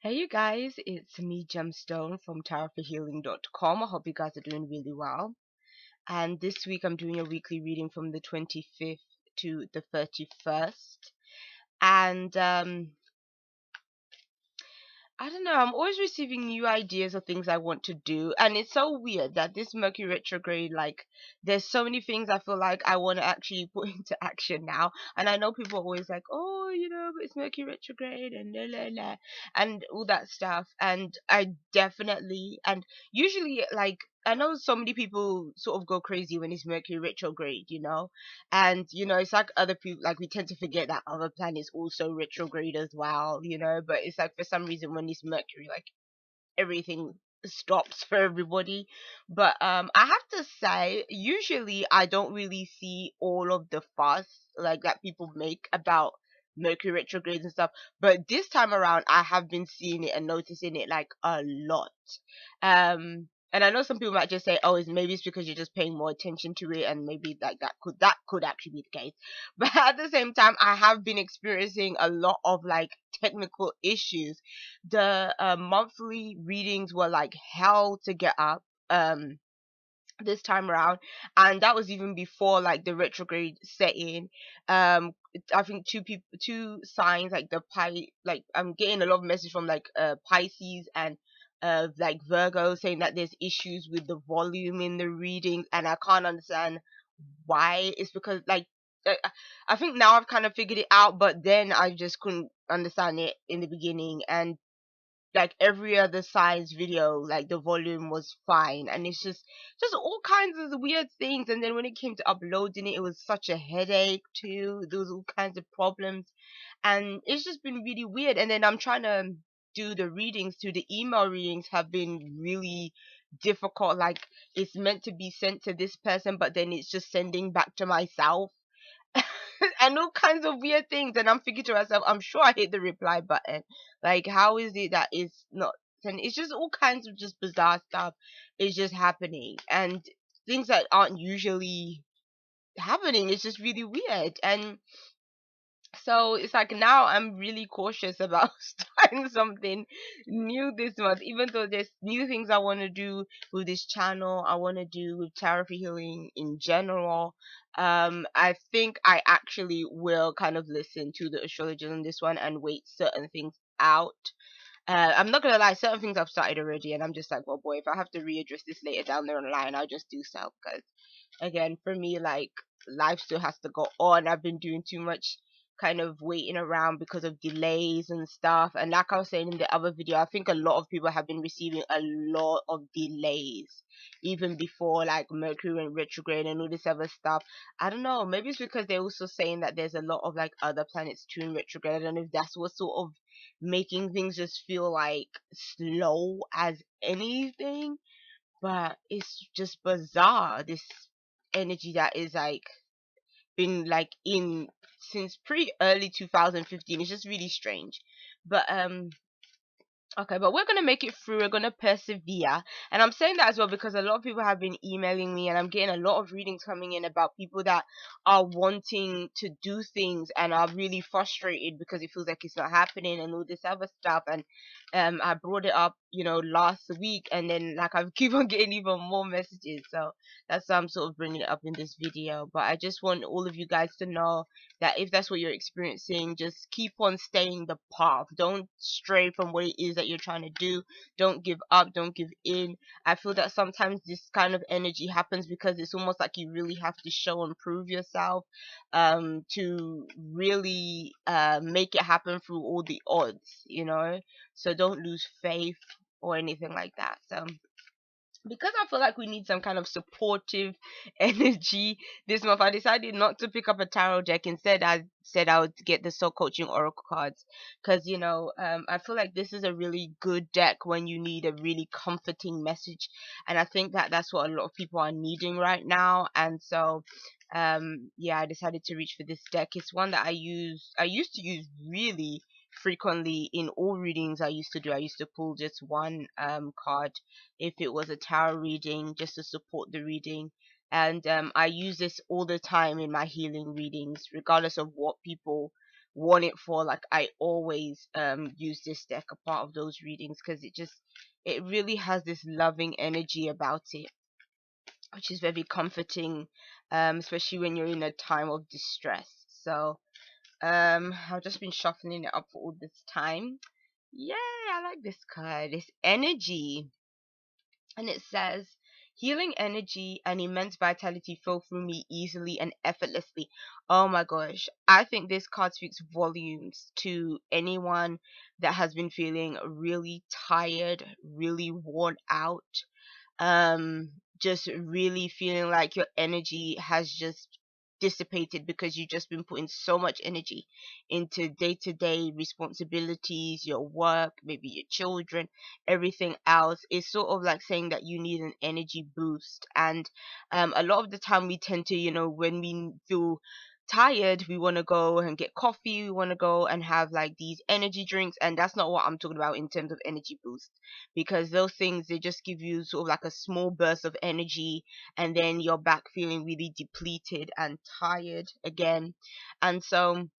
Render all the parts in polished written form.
Hey you guys, it's me Gemstone from tarotforhealing.com. I hope you guys are doing really well. And this week I'm doing a weekly reading from the 25th to the 31st. And I don't know, I'm always receiving new ideas of things I want to do. And it's so weird that this Mercury retrograde, like, there's so many things I feel like I want to actually put into action now. And I know people are always like, oh, but it's Mercury retrograde and la la la and all that stuff. And I definitely, and usually, like, I know so many people sort of go crazy when it's Mercury retrograde. And it's like other people, like, we tend to forget that other planets also retrograde as well. But it's like for some reason when it's Mercury, like, everything stops for everybody. But I have to say, usually I don't really see all of the fuss like that people make about Mercury retrogrades and stuff. But this time around, I have been seeing it and noticing it like a lot. And I know some people might just say, "Oh, maybe it's because you're just paying more attention to it, and maybe like that could actually be the case." But at the same time, I have been experiencing a lot of like technical issues. The monthly readings were like hell to get up this time around, and that was even before like the retrograde set in. I think two signs, like the pi like I'm getting a lot of message from like Pisces and like Virgo, saying that there's issues with the volume in the readings, and I can't understand why. It's because like I I think now I've kind of figured it out, but then I just couldn't understand it in the beginning. And like every other size video, like the volume was fine, and it's just all kinds of weird things. And then when it came to uploading it, it was such a headache too. There was all kinds of problems, and it's just been really weird. And then I'm trying to do the readings too. The email readings have been really difficult. Like, it's meant to be sent to this person, but then it's just sending back to myself. And all kinds of weird things. And I'm thinking to myself, I'm sure I hit the reply button. Like, how is it that it's not? And it's just all kinds of just bizarre stuff is just happening, and things that aren't usually happening. It's just really weird. And so it's like now I'm really cautious about starting something new this month, even though there's new things I want to do with this channel, I want to do with tarot for healing in general. I think I actually will kind of listen to the astrologers on this one and wait certain things out. I'm not gonna lie, certain things I've started already, and I'm just like, well, boy, if I have to readdress this later down the line, I'll just do so. Because again, for me, like, life still has to go on. I've been doing too much kind of waiting around because of delays and stuff. And like I was saying in the other video, I think a lot of people have been receiving a lot of delays even before like Mercury went retrograde and all this other stuff. I don't know, maybe it's because they're also saying that there's a lot of like other planets too in retrograde. I don't know if that's what sort of making things just feel like slow as anything. But it's just bizarre, this energy that is like been like in since pretty early 2015. It's just really strange. But okay, but we're gonna make it through. We're gonna persevere. And I'm saying that as well because a lot of people have been emailing me, and I'm getting a lot of readings coming in about people that are wanting to do things and are really frustrated because it feels like it's not happening and all this other stuff. And I brought it up, last week, and then like I keep on getting even more messages. So that's why I'm sort of bringing it up in this video. But I just want all of you guys to know that if that's what you're experiencing, just keep on staying the path. Don't stray from what it is that you're trying to do. Don't give up. Don't give in. I feel that sometimes this kind of energy happens because it's almost like you really have to show and prove yourself, to really make it happen through all the odds. So don't lose faith or anything like that. So because I feel like we need some kind of supportive energy this month, I decided not to pick up a tarot deck. Instead, I said I would get the Soul Coaching Oracle cards because, I feel like this is a really good deck when you need a really comforting message. And I think that that's what a lot of people are needing right now. And so, yeah, I decided to reach for this deck. It's one that I used to use really frequently in all readings I used to do. I used to pull just one card if it was a tarot reading, just to support the reading. And I use this all the time in my healing readings, regardless of what people want it for, like, I always use this deck a part of those readings, because it really has this loving energy about it, which is very comforting, especially when you're in a time of distress. So I've just been shuffling it up for all this time. Yay, I like this card. It's energy. And it says, healing energy and immense vitality flow through me easily and effortlessly. Oh my gosh. I think this card speaks volumes to anyone that has been feeling really tired, really worn out, just really feeling like your energy has just dissipated because you've just been putting so much energy into day-to-day responsibilities, your work, maybe your children, everything else. Is sort of like saying that you need an energy boost. And a lot of the time we tend to, when we feel tired, we want to go and get coffee, we want to go and have like these energy drinks, and that's not what I'm talking about in terms of energy boost, because those things, they just give you sort of like a small burst of energy, and then you're back feeling really depleted and tired again. And so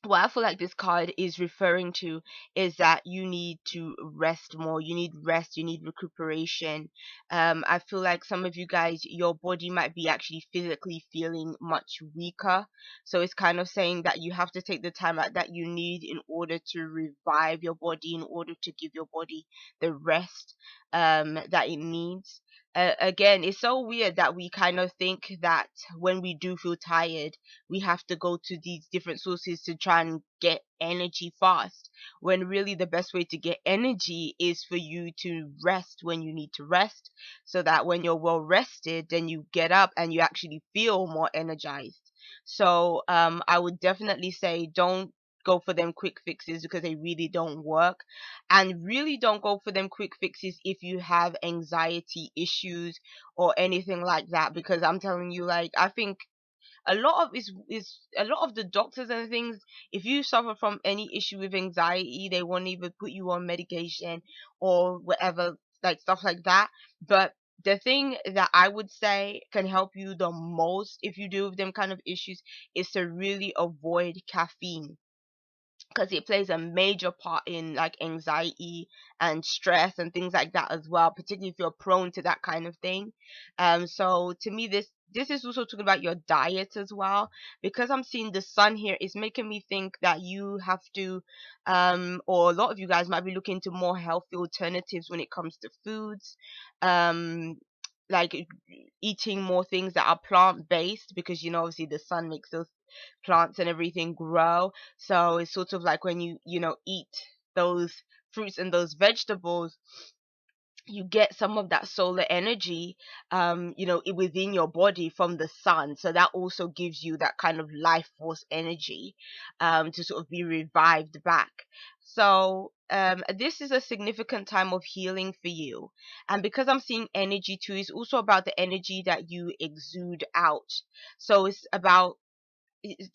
what I feel like this card is referring to is that you need to rest more. You need rest, you need recuperation. I feel like some of you guys, your body might be actually physically feeling much weaker. So it's kind of saying that you have to take the time out that you need in order to revive your body, in order to give your body the rest that it needs. Again, it's so weird that we kind of think that when we do feel tired, we have to go to these different sources to try and get energy fast, when really the best way to get energy is for you to rest when you need to rest, so that when you're well rested, then you get up and you actually feel more energized. So I would definitely say, don't go for them quick fixes, because they really don't work. And really don't go for them quick fixes if you have anxiety issues or anything like that, because I'm telling you, like, I think a lot of is a lot of the doctors and things, if you suffer from any issue with anxiety, they won't even put you on medication or whatever, like stuff like that. But the thing that I would say can help you the most if you do with them kind of issues is to really avoid caffeine, because it plays a major part in like anxiety and stress and things like that as well, particularly if you're prone to that kind of thing. So to me, this is also talking about your diet as well, because I'm seeing the sun here is making me think that you have to, or a lot of you guys might be looking to more healthy alternatives when it comes to foods, um like eating more things that are plant based, because obviously the sun makes those plants and everything grow. So it's sort of like when you eat those fruits and those vegetables, you get some of that solar energy, within your body from the sun. So that also gives you that kind of life force energy, to sort of be revived back. So this is a significant time of healing for you. And because I'm seeing energy too, it's also about the energy that you exude out. So it's about,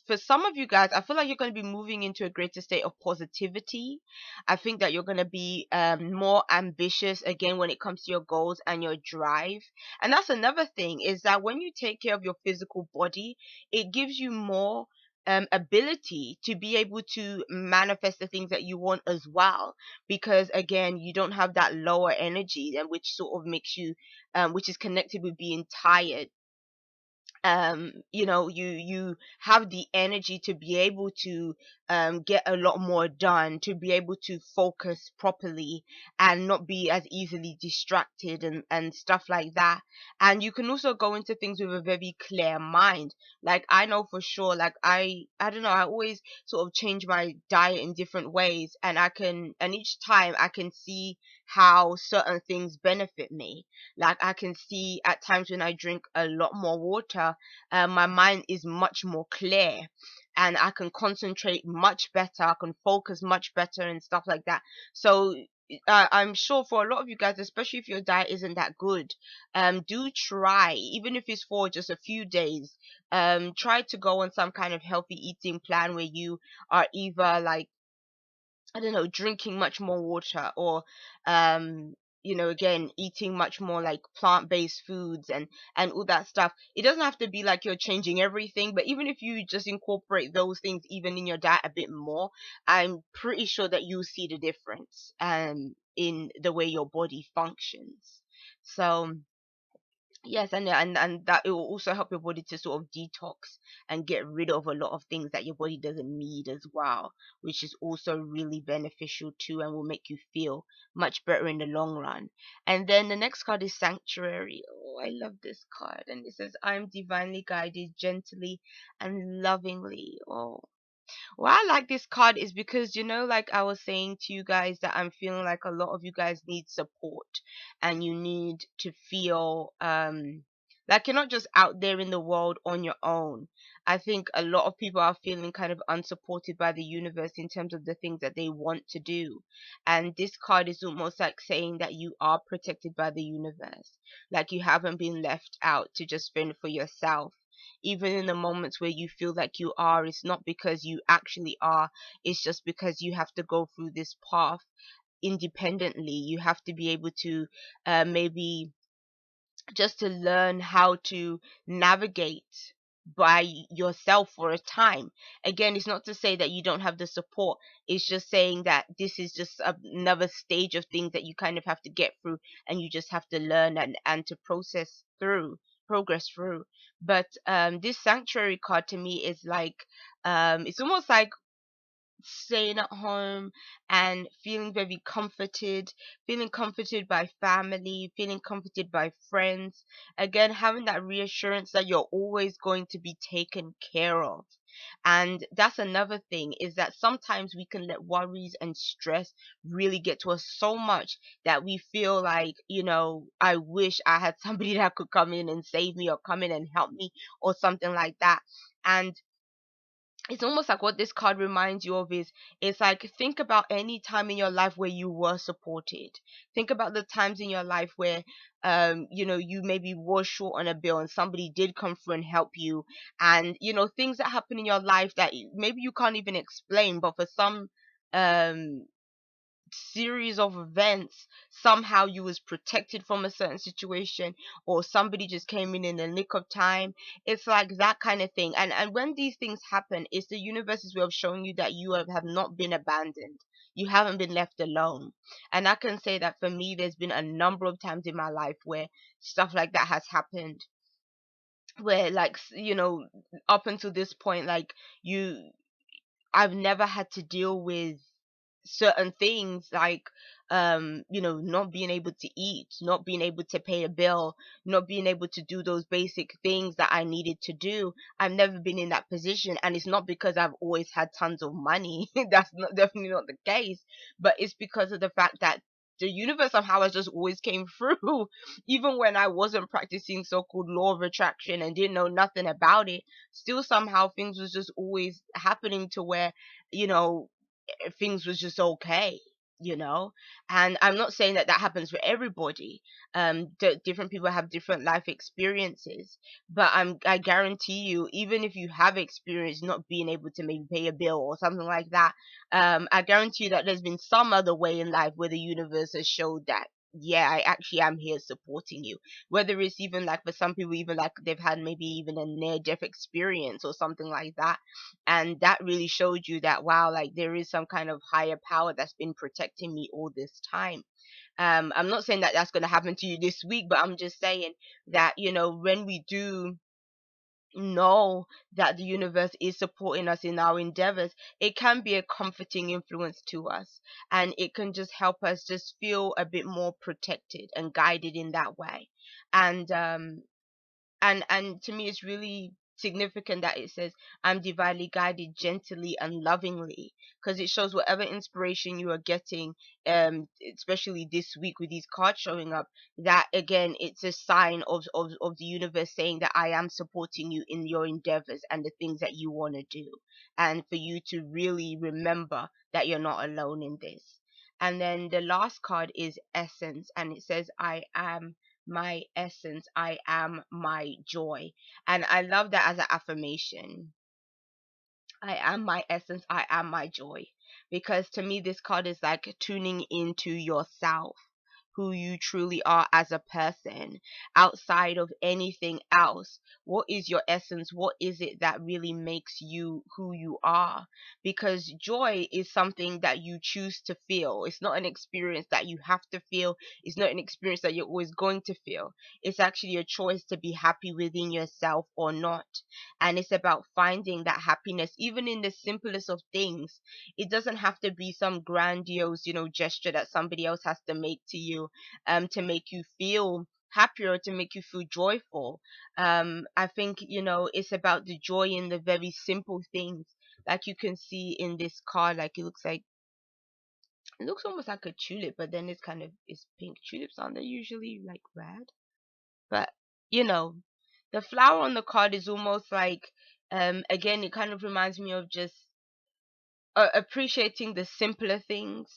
for some of you guys, I feel like you're going to be moving into a greater state of positivity. I think that you're going to be more ambitious again when it comes to your goals and your drive. And that's another thing, is that when you take care of your physical body, it gives you more ability to be able to manifest the things that you want as well, because again, you don't have that lower energy, and which sort of makes you, which is connected with being tired. You have the energy to be able to get a lot more done, to be able to focus properly and not be as easily distracted and stuff like that. And you can also go into things with a very clear mind. Like, I know for sure, like, I don't know, I always sort of change my diet in different ways, and each time I can see how certain things benefit me. Like, I can see at times when I drink a lot more water, my mind is much more clear, and I can concentrate much better, I can focus much better and stuff like that. So I'm sure for a lot of you guys, especially if your diet isn't that good, do try, even if it's for just a few days, try to go on some kind of healthy eating plan where you are either, like, I don't know, drinking much more water, or again, eating much more like plant-based foods and all that stuff. It doesn't have to be like you're changing everything, but even if you just incorporate those things even in your diet a bit more, I'm pretty sure that you'll see the difference in the way your body functions. So yes, and that it will also help your body to sort of detox and get rid of a lot of things that your body doesn't need as well, which is also really beneficial too and will make you feel much better in the long run. And then the next card is Sanctuary. Oh, I love this card. And it says, I'm divinely guided gently and lovingly. Oh, why I like this card is because, like I was saying to you guys, that I'm feeling like a lot of you guys need support and you need to feel like you're not just out there in the world on your own. I think a lot of people are feeling kind of unsupported by the universe in terms of the things that they want to do. And this card is almost like saying that you are protected by the universe. Like you haven't been left out to just fend for yourself. Even in the moments where you feel like you are, it's not because you actually are, it's just because you have to go through this path independently. You have to be able to maybe just to learn how to navigate by yourself for a time. Again, it's not to say that you don't have the support. It's just saying that this is just another stage of things that you kind of have to get through, and you just have to learn and to progress through. But this Sanctuary card to me is like it's almost like staying at home and feeling comforted by family, feeling comforted by friends. Again, having that reassurance that you're always going to be taken care of. And that's another thing, is that sometimes we can let worries and stress really get to us so much that we feel like, I wish I had somebody that could come in and save me or come in and help me or something like that. And it's almost like what this card reminds you of is, it's like, think about any time in your life where you were supported. Think about the times in your life where you maybe were short on a bill and somebody did come through and help you. And things that happen in your life that maybe you can't even explain, but for some um series of events, somehow you was protected from a certain situation, or somebody just came in the nick of time. It's like that kind of thing. And when these things happen, it's the universe's way of showing you that you have not been abandoned. You haven't been left alone. And I can say that for me, there's been a number of times in my life where stuff like that has happened, where like up until this point, like you I've never had to deal with certain things like not being able to eat, not being able to pay a bill, not being able to do those basic things that I needed to do. I've never been in that position, and it's not because I've always had tons of money. That's not definitely not the case, but it's because of the fact that the universe somehow has just always came through. Even when I wasn't practicing so-called law of attraction and didn't know nothing about it, still somehow things was just always happening to where you know things was just okay, you know. And I'm not saying that that happens for everybody. Different people have different life experiences, but I guarantee you, even if you have experienced not being able to maybe pay a bill or something like that, I guarantee you that there's been some other way in life where the universe has showed that, yeah, I actually am here supporting you. Whether it's even like for some people, even like they've had maybe even a near death experience or something like that, and that really showed you that, wow, like there is some kind of higher power that's been protecting me all this time. I'm not saying that that's going to happen to you this week, but I'm just saying that when we do know that the universe is supporting us in our endeavors, it can be a comforting influence to us, and it can just help us just feel a bit more protected and guided in that way. And um and and to me, it's really significant that it says, I'm divinely guided gently and lovingly, because it shows whatever inspiration you are getting, especially this week with these cards showing up, that again, it's a sign of the universe saying that I am supporting you in your endeavors and the things that you want to do, and for you to really remember that you're not alone in this. And then the last card is Essence, and it says, I am my essence, I am my joy. And I love that as an affirmation. I am my essence, I am my joy. Because to me, this card is like tuning into yourself. who you truly are as a person outside of anything else. What is your essence? What is it that really makes you who you are? Because joy is something that you choose to feel. It's not an experience that you have to feel. It's not an experience that you're always going to feel. It's actually a choice to be happy within yourself or not. And it's about finding that happiness even in the simplest of things. It doesn't have to be some grandiose, gesture that somebody else has to make to you to make you feel happier or to make you feel joyful. I think, it's about the joy in the very simple things. Like you can see in this card, like it looks almost like a tulip, but then it's pink. Tulips aren't they usually like red? But you know, the flower on the card is almost like again, it kind of reminds me of just appreciating the simpler things.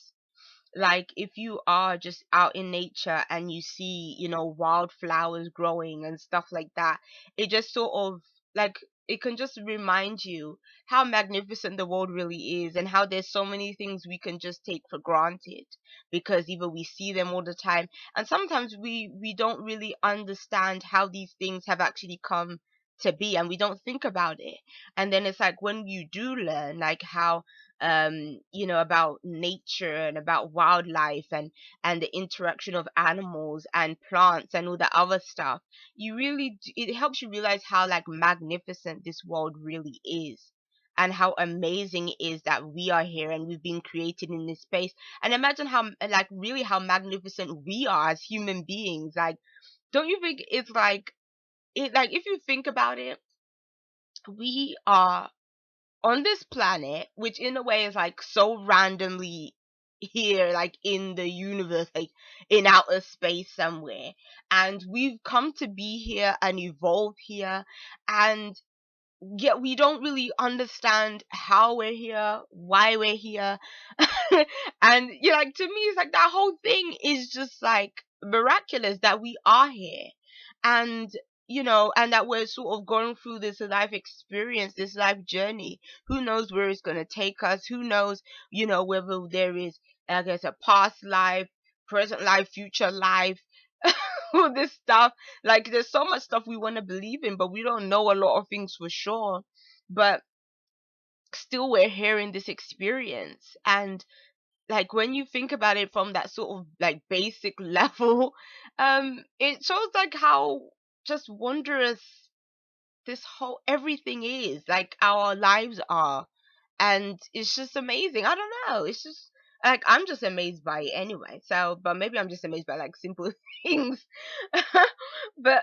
Like if you are just out in nature and you see, wildflowers growing and stuff like that, it just sort of like it can just remind you how magnificent the world really is and how there's so many things we can just take for granted because either we see them all the time and sometimes we don't really understand how these things have actually come to be and we don't think about it. And then it's like when you do learn like how about nature and about wildlife and the interaction of animals and plants and all the other stuff, it helps you realize how like magnificent this world really is and how amazing it is that we are here and we've been created in this space. And imagine how like really how magnificent we are as human beings. Like, don't you think it's like it like if you think about it, we are on this planet, which in a way is like so randomly here, like in the universe, like in outer space somewhere. And we've come to be here and evolve here. And yet we don't really understand how we're here, why we're here. And like to me, it's like that whole thing is just like miraculous that we are here. And and that we're sort of going through this life experience, this life journey. Who knows where it's going to take us? Who knows, whether there is, I guess, a past life, present life, future life, all this stuff. Like, there's so much stuff we want to believe in, but we don't know a lot of things for sure. But still, we're hearing this experience. And like when you think about it from that sort of like basic level, it shows like how just wondrous this whole everything is, like our lives are. And it's just amazing. I don't know, it's just like I'm just amazed by it anyway. So but maybe I'm just amazed by like simple things. But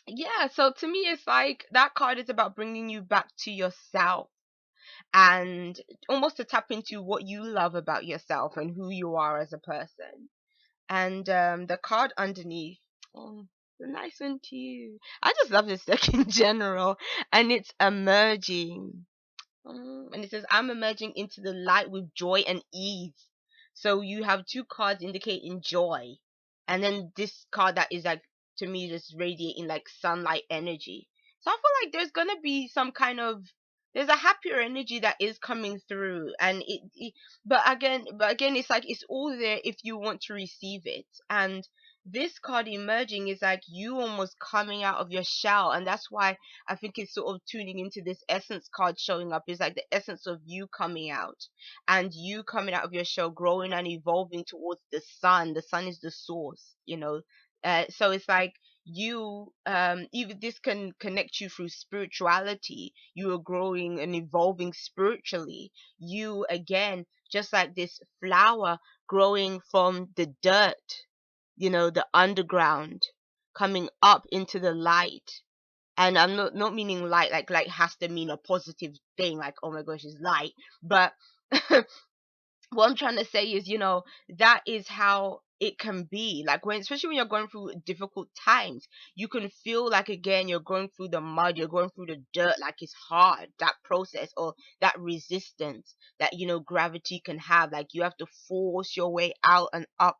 yeah, so to me it's like that card is about bringing you back to yourself and almost to tap into what you love about yourself and who you are as a person. And the card underneath, oh, the nice one too. I just love this deck in general, and it's emerging. And it says, I'm emerging into the light with joy and ease. So you have two cards indicating joy. And then this card that is like, to me, just radiating like sunlight energy. So I feel like there's going to be some kind of, there's a happier energy that is coming through. And but again, it's like, it's all there if you want to receive it. And this card emerging is like you almost coming out of your shell. And that's why I think it's sort of tuning into this essence card showing up is like the essence of you coming out and you coming out of your shell, growing and evolving towards the sun. The sun is the source. So it's like you even this can connect you through spirituality. You are growing and evolving spiritually. You again, just like this flower growing from the dirt, the underground, coming up into the light. And I'm not meaning light like light has to mean a positive thing, like oh my gosh, it's light. But what I'm trying to say is, that is how it can be. Like when, especially when you're going through difficult times, you can feel like again you're going through the mud, you're going through the dirt, like it's hard, that process or that resistance that gravity can have. Like you have to force your way out and up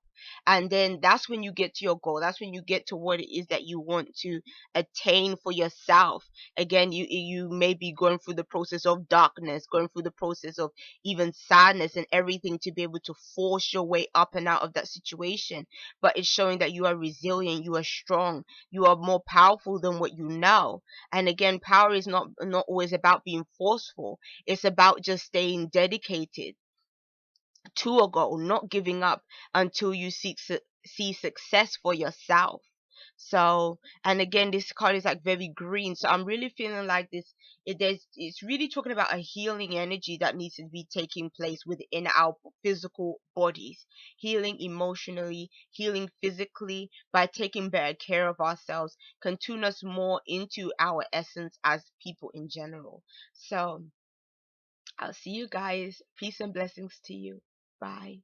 And then that's when you get to your goal. That's when you get to what it is that you want to attain for yourself. Again, you may be going through the process of darkness, going through the process of even sadness and everything, to be able to force your way up and out of that situation. But it's showing that you are resilient, you are strong, you are more powerful than what you know. And again, power is not always about being forceful. It's about just staying dedicated to a goal, not giving up until you see success for yourself. So, and again, this card is like very green. So I'm really feeling like this. It's really talking about a healing energy that needs to be taking place within our physical bodies, healing emotionally, healing physically, by taking better care of ourselves, can tune us more into our essence as people in general. So I'll see you guys. Peace and blessings to you. Bye.